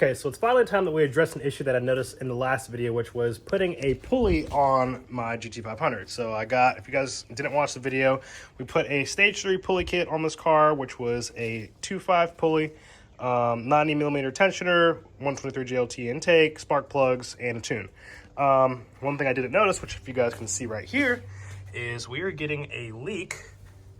Okay, so it's finally time that we address an issue that I noticed in the last video, which was putting a pulley on my GT500. So if you guys didn't watch the video, we put a stage 3 pulley kit on this car, which was a 2.5 pulley, 90mm tensioner, 123 GLT intake, spark plugs, and a tune. One thing I didn't notice, which if you guys can see right here, is we are getting a leak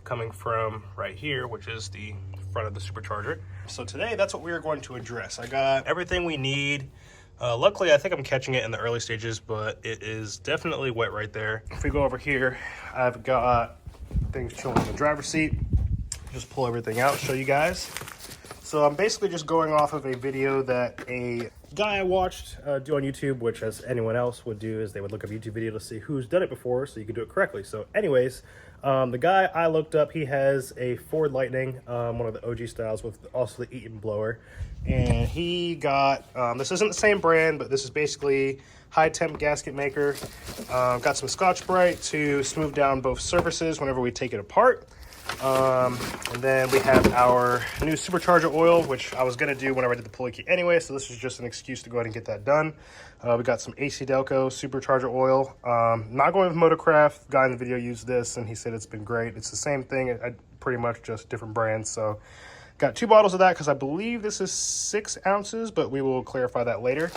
coming from right here, which is the front of the supercharger. So today, that's what we are going to address. I got everything we need. Luckily, I think I'm catching it in the early stages, but it is definitely wet right there. If we go over here, I've got things chilling in the driver's seat. Just pull everything out, show you guys. So I'm basically just going off of a video that a guy I watched do on YouTube, which as anyone else would do is they would look up a YouTube video to see who's done it before so you can do it correctly. So anyways, the guy I looked up, he has a Ford Lightning, one of the OG styles with also the Eaton blower. And he got, this isn't the same brand, but this is basically high temp gasket maker. Got some Scotch-Brite to smooth down both surfaces whenever we take it apart. And then we have our new supercharger oil, which I was going to do whenever I did the pulley kit anyway, so this is just an excuse to go ahead and get that done. We got some AC Delco supercharger oil. Not going with Motorcraft. Guy in the video used this and he said it's been great. It's the same thing, pretty much just different brands. So got 2 bottles of that because I believe this is 6 ounces, but we will clarify that later.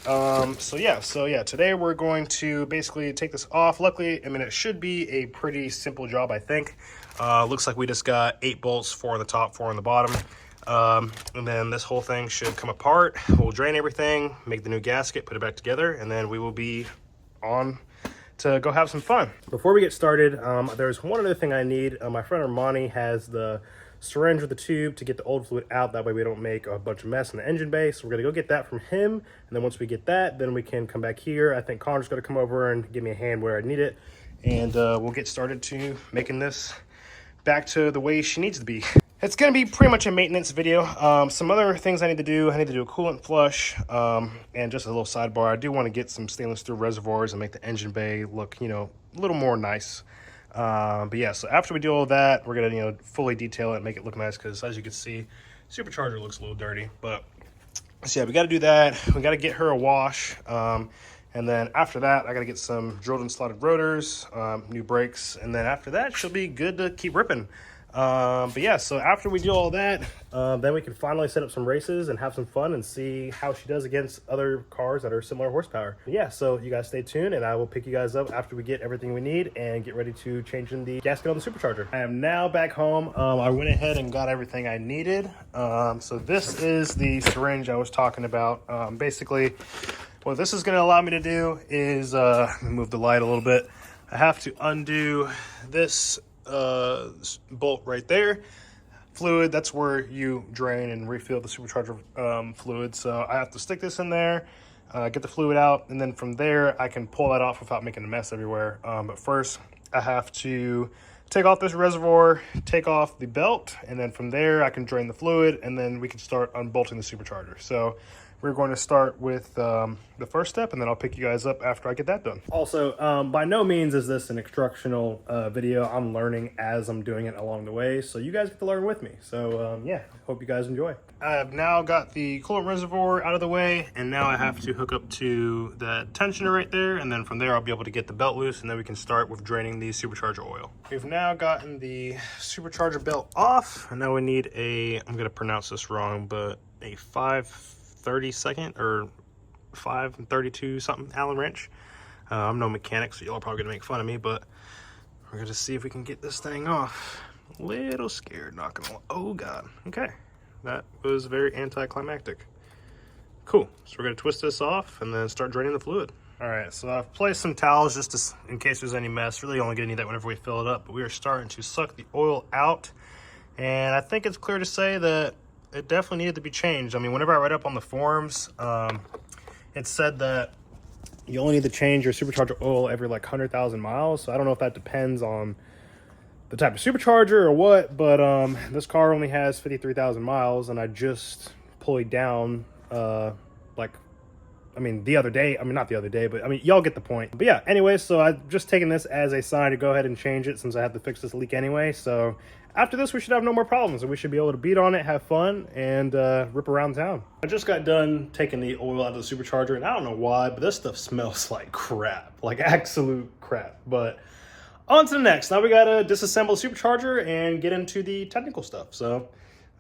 So yeah, today we're going to basically take this off. Luckily, I mean, it should be a pretty simple job, I think. Looks like we just got 8 bolts, 4 on the top, 4 on the bottom. And then this whole thing should come apart. We'll drain everything, make the new gasket, put it back together, and then we will be on to go have some fun. Before we get started, there's one other thing I need. My friend Armani has the syringe with the tube to get the old fluid out. That way we don't make a bunch of mess in the engine bay. So we're gonna go get that from him. And then once we get that, then we can come back here. I think Connor's gonna come over and give me a hand where I need it. And we'll get started to making this back to the way she needs to be. It's gonna be pretty much a maintenance video. Some other things I need to do. I need to do a coolant flush, and just a little sidebar. I do want to get some stainless steel reservoirs and make the engine bay look, you know, a little more nice. But yeah, so after we do all that, we're gonna, you know, fully detail it and make it look nice, because as you can see, supercharger looks a little dirty. But so yeah, we got to do that. We got to get her a wash. And then after that, I got to get some drilled and slotted rotors, new brakes, and then after that, she'll be good to keep ripping. But yeah, so after we do all that, then we can finally set up some races and have some fun and see how she does against other cars that are similar horsepower. But yeah, so you guys stay tuned and I will pick you guys up after we get everything we need and get ready to change in the gasket on the supercharger. I am now back home. I went ahead and got everything I needed. So this is the syringe I was talking about. Basically, what this is going to allow me to do is move the light a little bit. I have to undo this bolt right there. Fluid, that's where you drain and refill the supercharger fluid. So I have to stick this in there, get the fluid out, and then from there I can pull that off without making a mess everywhere. But first I have to take off this reservoir, take off the belt, and then from there I can drain the fluid, and then we can start unbolting the supercharger. So we're going to start with the first step, and then I'll pick you guys up after I get that done. Also, by no means is this an instructional video. I'm learning as I'm doing it along the way, so you guys get to learn with me. So yeah, hope you guys enjoy. I have now got the coolant reservoir out of the way, and now I have to hook up to that tensioner right there, and then from there I'll be able to get the belt loose, and then we can start with draining the supercharger oil. We've now gotten the supercharger belt off, and now we need a, I'm gonna pronounce this wrong, but a 5/32 or 5/32 something Allen wrench. I'm no mechanic, so y'all are probably gonna make fun of me, but we're gonna see if we can get this thing off. A little scared, not gonna lie. Oh God, okay. That was very anticlimactic. Cool, so we're gonna twist this off and then start draining the fluid. All right, so I've placed some towels just to, in case there's any mess. Really only gonna need that whenever we fill it up, but we are starting to suck the oil out. And I think it's clear to say that it definitely needed to be changed. I mean, whenever I read up on the forums, it said that you only need to change your supercharger oil every like 100,000 miles. So I don't know if that depends on the type of supercharger or what, but this car only has 53,000 miles, and I just pulled down I mean, the other day, I mean, not the other day, but I mean, y'all get the point. But yeah, anyway, so I've just taken this as a sign to go ahead and change it since I have to fix this leak anyway. So after this, we should have no more problems, and we should be able to beat on it, have fun, and rip around town. I just got done taking the oil out of the supercharger, and I don't know why, but this stuff smells like crap, like absolute crap. But on to the next. Now we got to disassemble the supercharger and get into the technical stuff. So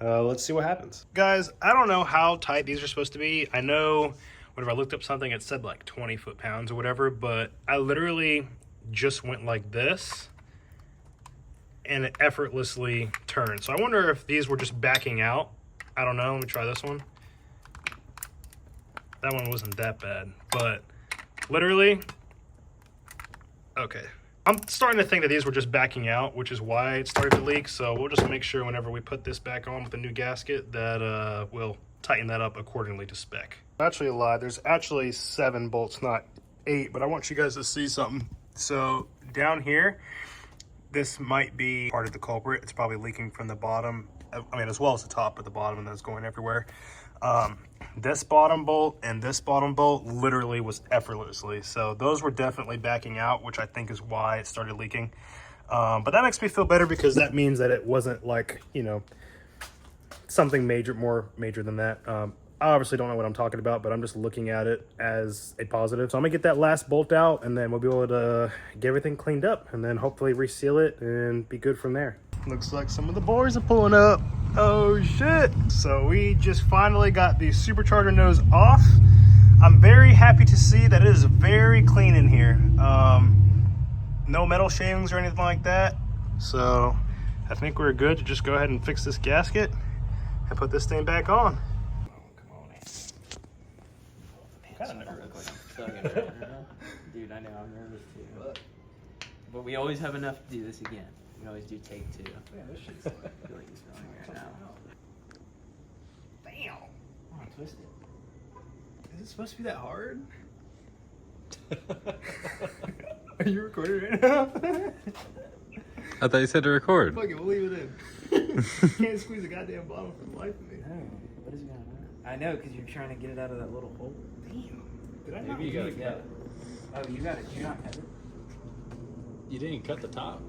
let's see what happens. Guys, I don't know how tight these are supposed to be. I know whenever I looked up something, it said like 20 foot-pounds or whatever, but I literally just went like this, and it effortlessly turned. So I wonder if these were just backing out. I don't know. Let me try this one. That one wasn't that bad, but literally, okay. I'm starting to think that these were just backing out, which is why it started to leak. So we'll just make sure whenever we put this back on with a new gasket that we'll tighten that up accordingly to spec. Actually, a lie. There's actually 7 bolts, not 8, but I want you guys to see something. So down here, this might be part of the culprit. It's probably leaking from the bottom. I mean, as well as the top, but the bottom, and that's going everywhere. This bottom bolt and this bottom bolt literally was effortlessly. So those were definitely backing out, which I think is why it started leaking. But that makes me feel better because that means that it wasn't like, you know, something more major than that. I obviously don't know what I'm talking about, but I'm just looking at it as a positive. So I'm gonna get that last bolt out, and then we'll be able to get everything cleaned up, and then hopefully reseal it and be good from there. Looks like some of the boys are pulling up. Oh shit. So we just finally got the supercharger nose off. I'm very happy to see that it is very clean in here. No metal shavings or anything like that. So I think we're good to just go ahead and fix this gasket and put this thing back on. Dude, I know, I'm nervous too. But we always have enough to do this again. We always do take 2. Yeah, this shit's like really smelling right now. Damn. Oh, twist it. Is it supposed to be that hard? Are you recording right now? I thought you said to record. Fuck it, we'll leave it in. Can't squeeze a goddamn bottle for the life of me. No, what is going on? I know, because you're trying to get it out of that little hole. Damn. Did I Maybe not? you gotta cut it. Oh, you got it. You not cut it. You didn't cut the top.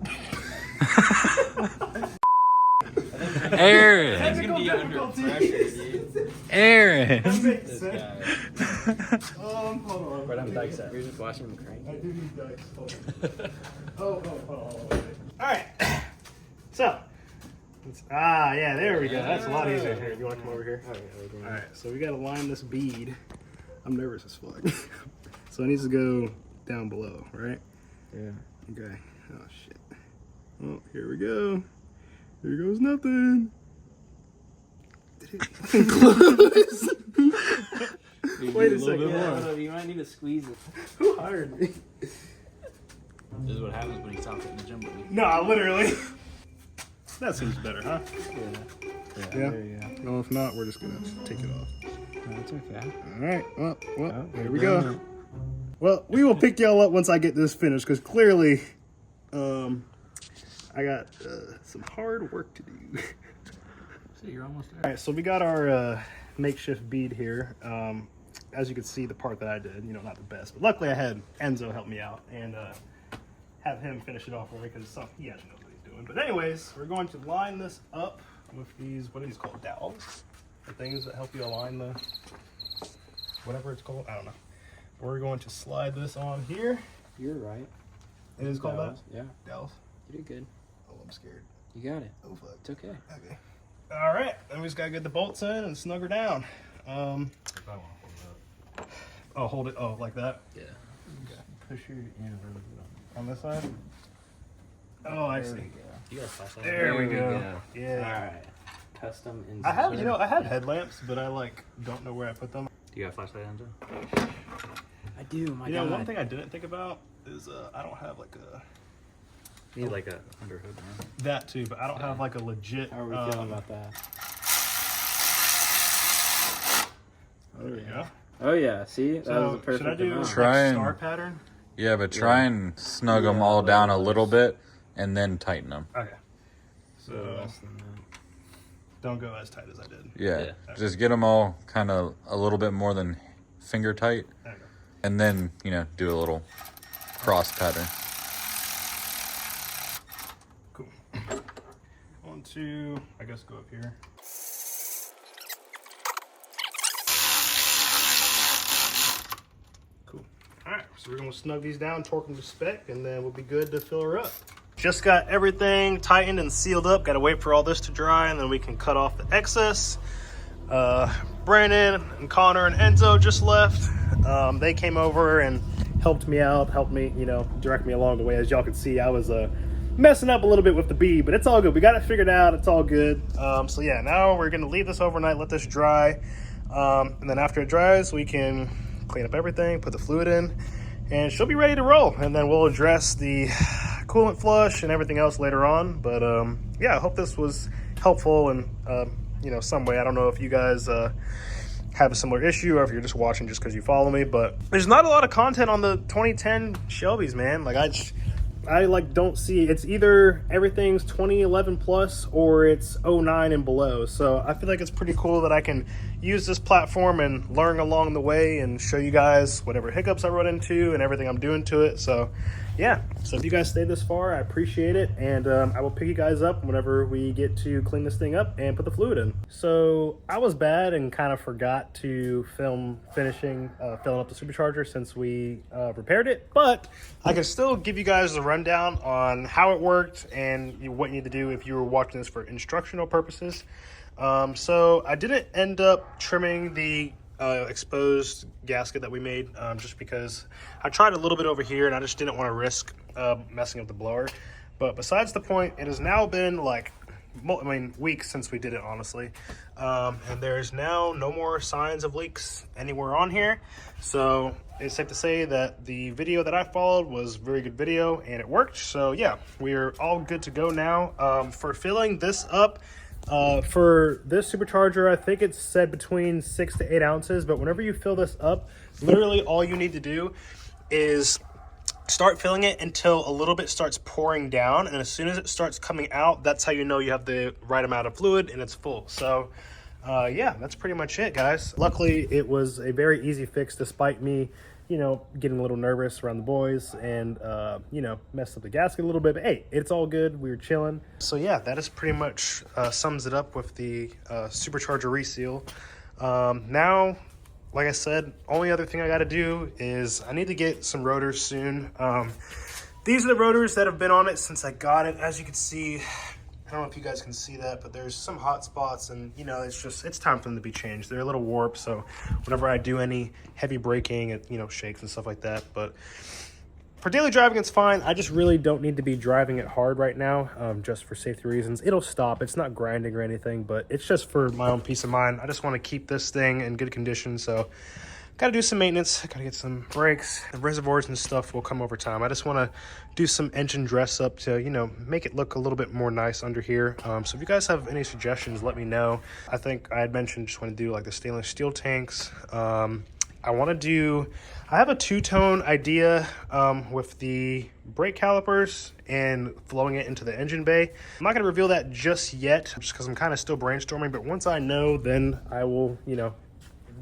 Aaron! It's gonna be under pressure, dude. Aaron! This guy. Hold on. Where them dikes at? You're just watching them crank. I do need dice. Hold on. Alright. So. Yeah, there we go. That's a lot easier. Here, you want to come over here? Alright, so we got to line this bead. I'm nervous as fuck. So it needs to go down below, right? Yeah. Okay. Oh, shit. Oh, here we go. Here goes nothing. Did it close? Wait a second. Yeah, you might need to squeeze it. Who hired me? This is what happens when you stop hitting the jumbo lead. No, literally. That seems better, huh? Yeah. Yeah. There you go. Well, if not, we're just gonna take it off. No, it's okay. All right. Well, Oh, here we go. Well, we will pick y'all up once I get this finished, because clearly, I got some hard work to do. So you're almost there. All right, so we got our makeshift bead here. As you can see, the part that I did, you know, not the best, but luckily I had Enzo help me out and have him finish it off for me because he actually knows what he's doing. But anyways, we're going to line this up with these, what are these called? Dowels? The things that help you align the, whatever it's called, I don't know. We're going to slide this on here. You're right. It is called that? Yeah. Dowels. You did good. Oh, I'm scared. You got it. Oh, fuck. It's okay. Okay. All right, then we just gotta get the bolts in and snug her down. Oh, hold it. Oh, like that? Yeah. Okay. Push your On this side? Oh, I see. You got a flashlight? There we go. Yeah. All right. Custom insert. I have, I have headlamps, but I don't know where I put them. Do you got a flashlight, Enzo? I do. My You God. know, one thing I didn't think about is I don't have like a You need like a underhood, man. that too, but I don't have like a legit. How are we feeling about that? There we go. Oh yeah. See, that was So a perfect should I do amount. like Try and- star pattern? Yeah, but try and snug them all down a little bit and then tighten them. Okay. So So less than that. don't go as tight as I did. Yeah, Yeah. just get them all kind of a little bit more than finger tight, There you go. and then, do a little cross pattern. Cool. 1, to, I guess, go up here. Cool. All right, so we're gonna snug these down, torque them to spec, and then we'll be good to fill her up. Just got everything tightened and sealed up. Got to wait for all this to dry, and then we can cut off the excess. Brandon and Connor and Enzo just left. They came over and helped me out, helped me, you know, direct me along the way. As y'all can see, I was messing up a little bit with the bead, but it's all good. We got it figured out. It's all good. So yeah, now we're gonna leave this overnight, let this dry, and then after it dries, we can clean up everything, put the fluid in, and she'll be ready to roll. And then we'll address the coolant flush and everything else later on. But yeah, I hope this was helpful in you know, some way. I don't know if you guys have a similar issue or if you're just watching just because you follow me, but there's not a lot of content on the 2010 Shelbys, man. Like I like don't see, it's either everything's 2011 plus or it's 09 and below. So I feel like it's pretty cool that I can use this platform and learn along the way and show you guys whatever hiccups I run into and everything I'm doing to it. So yeah, so if you guys stayed this far, I appreciate it, and I will pick you guys up whenever we get to clean this thing up and put the fluid in. So I was bad and kind of forgot to film finishing filling up the supercharger since we repaired it, but I can still give you guys a rundown on how it worked and what you need to do if you were watching this for instructional purposes. So I didn't end up trimming the exposed gasket that we made, just because I tried a little bit over here and I just didn't want to risk messing up the blower. But besides the point, it has now been like, I mean, weeks since we did it, honestly, and there's now no more signs of leaks anywhere on here. So it's safe to say that the video that I followed was a very good video and it worked. So yeah, we're all good to go now. For filling this up, for this supercharger, I think it's said between 6 to 8 ounces, but whenever you fill this up, literally all you need to do is start filling it until a little bit starts pouring down, and as soon as it starts coming out, that's how you know you have the right amount of fluid and it's full. So yeah, that's pretty much it, guys. Luckily, it was a very easy fix despite me, you know, getting a little nervous around the boys and, you know, messed up the gasket a little bit, but hey, it's all good. We were chilling. So yeah, that is pretty much sums it up with the Supercharger Reseal. Now, like I said, only other thing I got to do is I need to get some rotors soon. These are the rotors that have been on it since I got it. As you can see, I don't know if you guys can see that, but there's some hot spots, and you know, it's time for them to be changed. They're a little warped, so whenever I do any heavy braking, it, you know, shakes and stuff like that. But for daily driving, it's fine. I just really don't need to be driving it hard right now, just for safety reasons. It'll stop. It's not grinding or anything, but it's just for my own peace of mind. I just want to keep this thing in good condition, so got to do some maintenance. Got to get some brakes. The reservoirs and stuff will come over time. I just want to do some engine dress up to, you know, make it look a little bit more nice under here. So if you guys have any suggestions, let me know. I think I had mentioned just want to do like the stainless steel tanks. I have a two-tone idea with the brake calipers and flowing it into the engine bay. I'm not going to reveal that just yet, just because I'm kind of still brainstorming, but once I know, then I will, you know,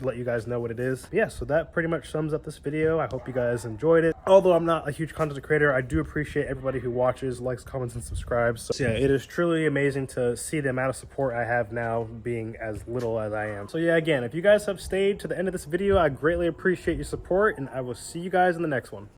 let you guys know what it is. Yeah, so that pretty much sums up this video. I hope you guys enjoyed it. Although I'm not a huge content creator, I do appreciate everybody who watches, likes, comments, and subscribes. So yeah, it is truly amazing to see the amount of support I have now, being as little as I am. So yeah, again, if you guys have stayed to the end of this video, I greatly appreciate your support, and I will see you guys in the next one.